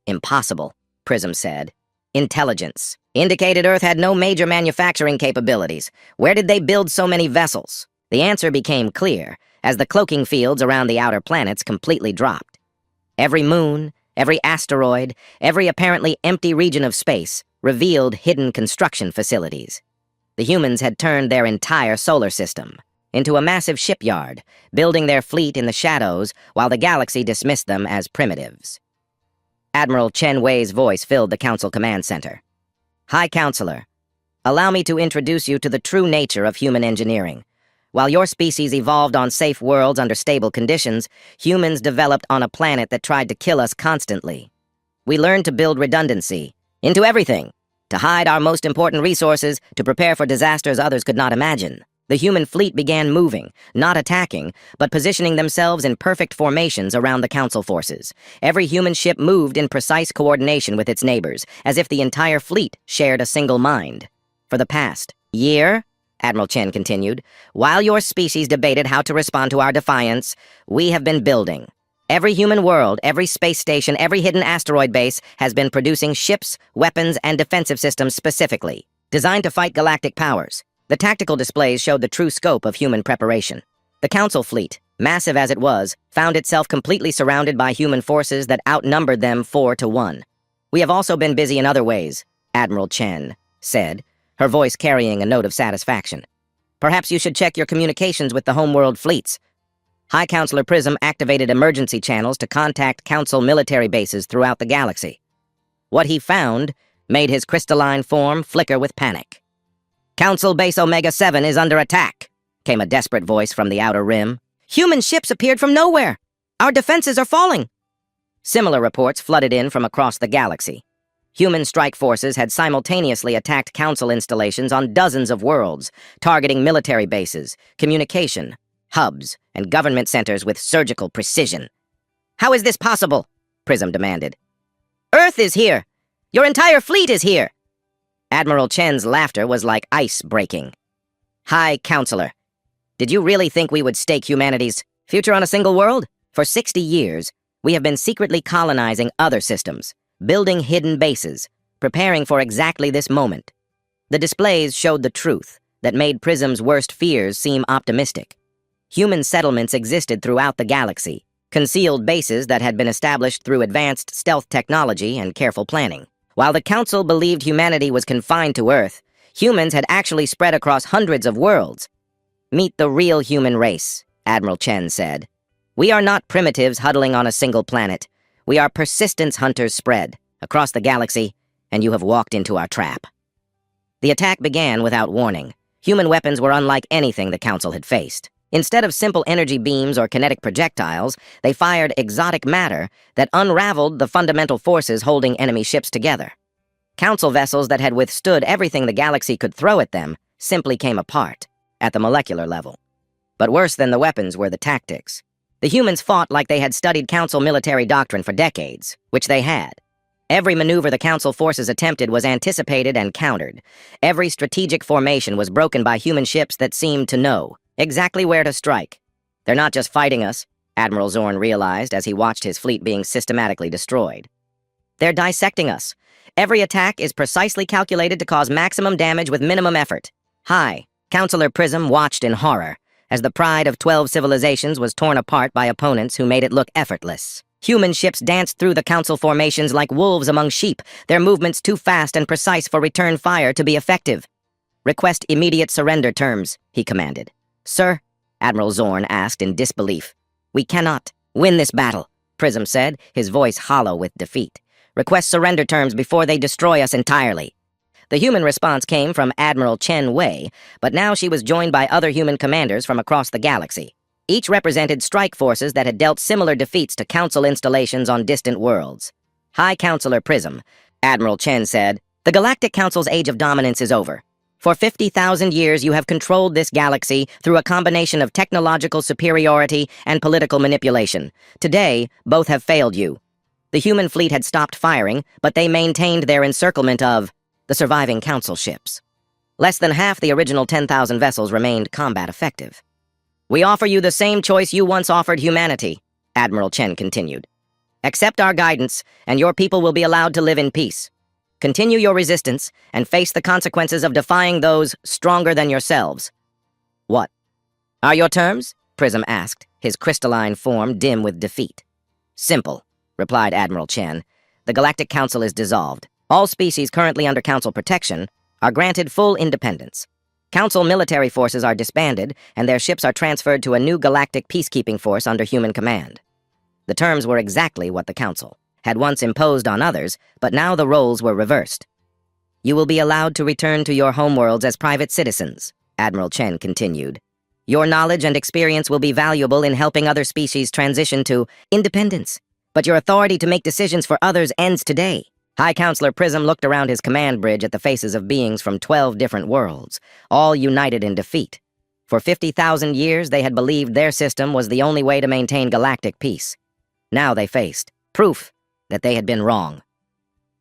Impossible, Prism said. Intelligence. Indicated Earth had no major manufacturing capabilities. Where did they build so many vessels? The answer became clear as the cloaking fields around the outer planets completely dropped. Every moon, every asteroid, every apparently empty region of space revealed hidden construction facilities. The humans had turned their entire solar system into a massive shipyard, building their fleet in the shadows while the galaxy dismissed them as primitives. Admiral Chen Wei's voice filled the Council Command Center. High Counselor, allow me to introduce you to the true nature of human engineering. While your species evolved on safe worlds under stable conditions, humans developed on a planet that tried to kill us constantly. We learned to build redundancy into everything, to hide our most important resources, to prepare for disasters others could not imagine. The human fleet began moving, not attacking, but positioning themselves in perfect formations around the Council forces. Every human ship moved in precise coordination with its neighbors, as if the entire fleet shared a single mind. For the past year, Admiral Chen continued, while your species debated how to respond to our defiance, we have been building. Every human world, every space station, every hidden asteroid base has been producing ships, weapons, and defensive systems specifically, designed to fight galactic powers. The tactical displays showed the true scope of human preparation. The Council fleet, massive as it was, found itself completely surrounded by human forces that outnumbered them 4-1. We have also been busy in other ways, Admiral Chen said, her voice carrying a note of satisfaction. Perhaps you should check your communications with the homeworld fleets. High Counselor Prism activated emergency channels to contact Council military bases throughout the galaxy. What he found made his crystalline form flicker with panic. Council Base Omega-7 is under attack, came a desperate voice from the outer rim. Human ships appeared from nowhere. Our defenses are falling. Similar reports flooded in from across the galaxy. Human strike forces had simultaneously attacked Council installations on dozens of worlds, targeting military bases, communication, hubs, and government centers with surgical precision. How is this possible? Prism demanded. Earth is here. Your entire fleet is here. Admiral Chen's laughter was like ice breaking. High Counselor, did you really think we would stake humanity's future on a single world? For 60 years, we have been secretly colonizing other systems, building hidden bases, preparing for exactly this moment. The displays showed the truth that made Prism's worst fears seem optimistic. Human settlements existed throughout the galaxy, concealed bases that had been established through advanced stealth technology and careful planning. While the Council believed humanity was confined to Earth, humans had actually spread across hundreds of worlds. Meet the real human race, Admiral Chen said. We are not primitives huddling on a single planet. We are persistence hunters spread across the galaxy, and you have walked into our trap. The attack began without warning. Human weapons were unlike anything the Council had faced. Instead of simple energy beams or kinetic projectiles, they fired exotic matter that unraveled the fundamental forces holding enemy ships together. Council vessels that had withstood everything the galaxy could throw at them simply came apart, at the molecular level. But worse than the weapons were the tactics. The humans fought like they had studied Council military doctrine for decades, which they had. Every maneuver the Council forces attempted was anticipated and countered. Every strategic formation was broken by human ships that seemed to know exactly where to strike. They're not just fighting us, Admiral Zorn realized as he watched his fleet being systematically destroyed. They're dissecting us. Every attack is precisely calculated to cause maximum damage with minimum effort. High Counselor Prism watched in horror as the pride of 12 civilizations was torn apart by opponents who made it look effortless. Human ships danced through the Council formations like wolves among sheep, their movements too fast and precise for return fire to be effective. Request immediate surrender terms, he commanded. Sir, Admiral Zorn asked in disbelief. "We cannot win this battle," Prism said, his voice hollow with defeat. "Request surrender terms before they destroy us entirely." The human response came from Admiral Chen Wei, but now she was joined by other human commanders from across the galaxy. Each represented strike forces that had dealt similar defeats to Council installations on distant worlds. "High Counselor Prism," Admiral Chen said, "the Galactic Council's age of dominance is over. For 50,000 years, you have controlled this galaxy through a combination of technological superiority and political manipulation. Today, both have failed you." The human fleet had stopped firing, but they maintained their encirclement of the surviving Council ships. Less than half the original 10,000 vessels remained combat effective. "We offer you the same choice you once offered humanity," Admiral Chen continued. "Accept our guidance, and your people will be allowed to live in peace. Continue your resistance, and face the consequences of defying those stronger than yourselves." "What are your terms?" Prism asked, his crystalline form dim with defeat. "Simple," replied Admiral Chen. "The Galactic Council is dissolved. All species currently under Council protection are granted full independence. Council military forces are disbanded, and their ships are transferred to a new galactic peacekeeping force under human command." The terms were exactly what the Council had once imposed on others, but now the roles were reversed. "You will be allowed to return to your homeworlds as private citizens," Admiral Chen continued. "Your knowledge and experience will be valuable in helping other species transition to independence, but your authority to make decisions for others ends today." High Counselor Prism looked around his command bridge at the faces of beings from 12 different worlds, all united in defeat. For 50,000 years, they had believed their system was the only way to maintain galactic peace. Now they faced proof that they had been wrong.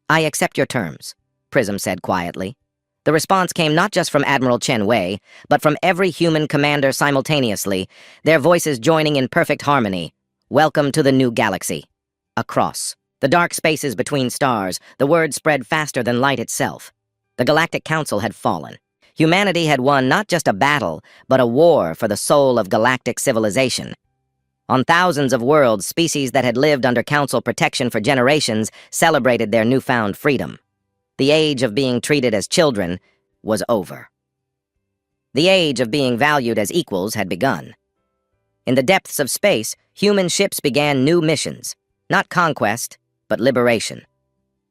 "I accept your terms," Prism said quietly. The response came not just from Admiral Chen Wei, but from every human commander simultaneously, their voices joining in perfect harmony. "Welcome to the new galaxy." Across the dark spaces between stars, the word spread faster than light itself. The Galactic Council had fallen. Humanity had won not just a battle, but a war for the soul of galactic civilization. On thousands of worlds, species that had lived under Council protection for generations celebrated their newfound freedom. The age of being treated as children was over. The age of being valued as equals had begun. In the depths of space, human ships began new missions, not conquest, but liberation.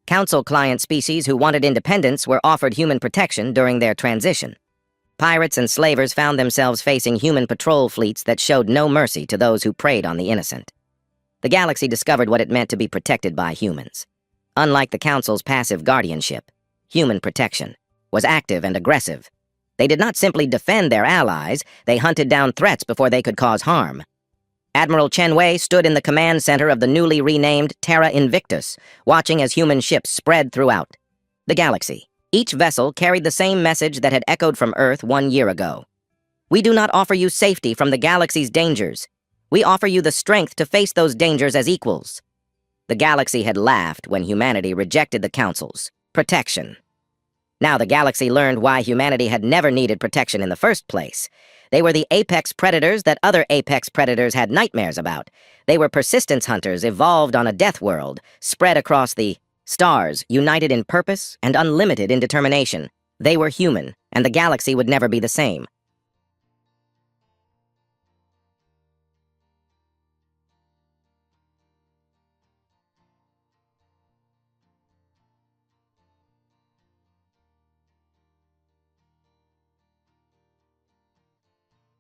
Council client species who wanted independence were offered human protection during their transition. Pirates and slavers found themselves facing human patrol fleets that showed no mercy to those who preyed on the innocent. The galaxy discovered what it meant to be protected by humans. Unlike the Council's passive guardianship, human protection was active and aggressive. They did not simply defend their allies, they hunted down threats before they could cause harm. Admiral Chen Wei stood in the command center of the newly renamed Terra Invictus, watching as human ships spread throughout the galaxy. Each vessel carried the same message that had echoed from Earth 1 year ago. "We do not offer you safety from the galaxy's dangers. We offer you the strength to face those dangers as equals." The galaxy had laughed when humanity rejected the Council's protection. Now the galaxy learned why humanity had never needed protection in the first place. They were the apex predators that other apex predators had nightmares about. They were persistence hunters evolved on a death world, spread across the stars, united in purpose and unlimited in determination. They were human, and the galaxy would never be the same.